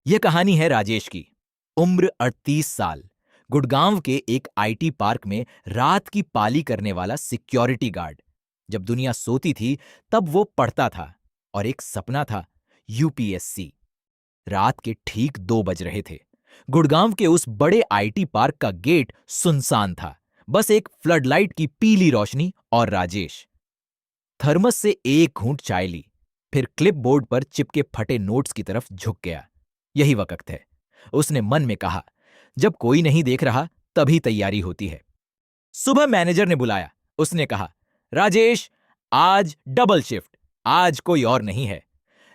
यह कहानी है राजेश की। उम्र 38 साल। गुड़गांव के एक आईटी पार्क में रात की पाली करने वाला सिक्योरिटी गार्ड। जब दुनिया सोती थी तब वो पढ़ता था और एक सपना था, यूपीएससी। रात के ठीक 2 बज रहे थे। गुड़गांव के उस बड़े आईटी पार्क का गेट सुनसान था। बस एक फ्लडलाइट की पीली रोशनी और राजेश। थर्मस से एक घूंट चाय ली, फिर क्लिपबोर्ड पर चिपके फटे नोट्स की तरफ झुक गया। यही वक्त है, उसने मन में कहा। जब कोई नहीं देख रहा तभी तैयारी होती है। सुबह मैनेजर ने बुलाया। उसने कहा, राजेश, आज डबल शिफ्ट, आज कोई और नहीं है।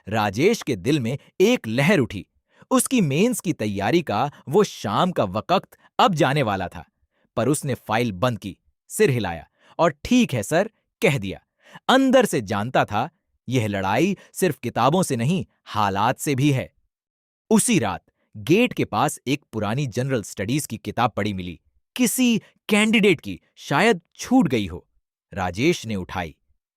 राजेश के दिल में एक लहर उठी। उसकी मेंस की तैयारी का वो शाम का वक्त अब जाने वाला था। पर उसने फाइल बंद की, सिर हिलाया और ठीक है सर कह दिया। अंदर से जानता था, यह लड़ाई सिर्फ किताबों से नहीं, हालात से भी है। उसी रात गेट के पास एक पुरानी जनरल स्टडीज की किताब पड़ी मिली। किसी कैंडिडेट की, शायद छूट गई हो। राजेश ने उठाई,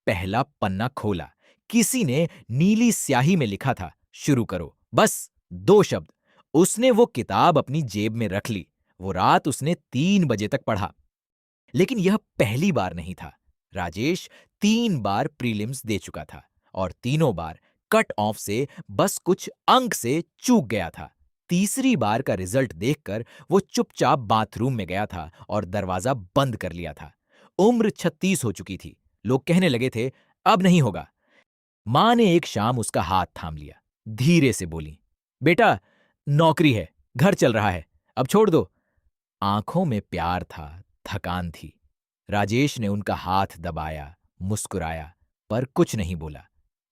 पहला पन्ना खोला। किसी ने नीली स्याही में लिखा था, शुरू करो। बस 2 शब्द। उसने वो किताब अपनी जेब में रख ली। वो रात उसने 3 बजे तक पढ़ा। लेकिन यह पहली बार नहीं था। राजेश 3 बार प्रीलिम्स दे चुका था और तीनों बार कट ऑफ से बस कुछ अंक से चूक गया था। तीसरी बार का रिजल्ट देखकर वो चुपचाप बाथरूम में गया था और दरवाजा बंद कर लिया था। उम्र 36 हो चुकी थी। लोग कहने लगे थे, अब नहीं होगा। मां ने एक शाम उसका हाथ थाम लिया, धीरे से बोली, बेटा, नौकरी है, घर चल रहा है, अब छोड़ दो। आंखों में प्यार था, थकान थी। राजेश ने उनका हाथ दबाया, मुस्कुराया, पर कुछ नहीं बोला।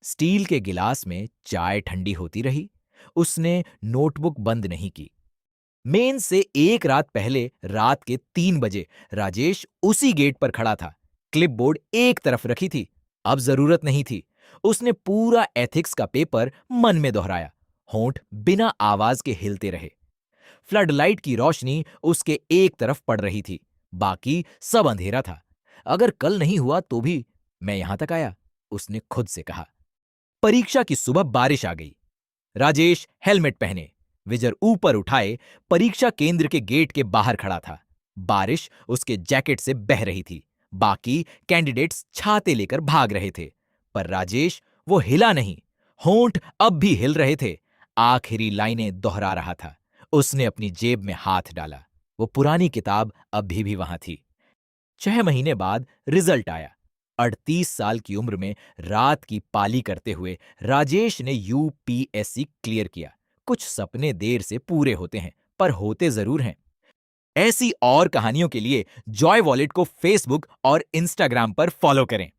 स्टील के गिलास में चाय ठंडी होती रही। उसने नोटबुक बंद नहीं की। मेंस से एक रात पहले रात के 3 बजे राजेश उसी गेट पर खड़ा था। क्लिपबोर्ड एक तरफ रखी थी। अब जरूरत नहीं थी। उसने पूरा एथिक्स का पेपर मन में दोहराया। होंठ बिना आवाज के हिलते रहे। फ्लडलाइट की रोशनी उसके एक तरफ पड़ रही थी, बाकी सब अंधेरा था। अगर कल नहीं हुआ तो भी मैं यहां तक आया, उसने खुद से कहा। परीक्षा की सुबह बारिश आ गई। राजेश हेलमेट पहने, विजर ऊपर उठाए, परीक्षा केंद्र के गेट के बाहर खड़ा था। बारिश उसके जैकेट से बह रही थी। बाकी कैंडिडेट्स छाते लेकर भाग रहे थे, पर राजेश, वो हिला नहीं। होंठ अब भी हिल रहे थे। आखिरी लाइनें दोहरा रहा था। उसने अपनी जेब में हाथ डाला। वो पुरानी किताब अभी भी वहां थी। 6 महीने बाद रिजल्ट आया। 38 साल की उम्र में रात की पाली करते हुए राजेश ने यूपीएससी क्लियर किया। कुछ सपने देर से पूरे होते हैं, पर होते जरूर हैं। ऐसी और कहानियों के लिए जॉय वॉलेट को फेसबुक और इंस्टाग्राम पर फॉलो करें।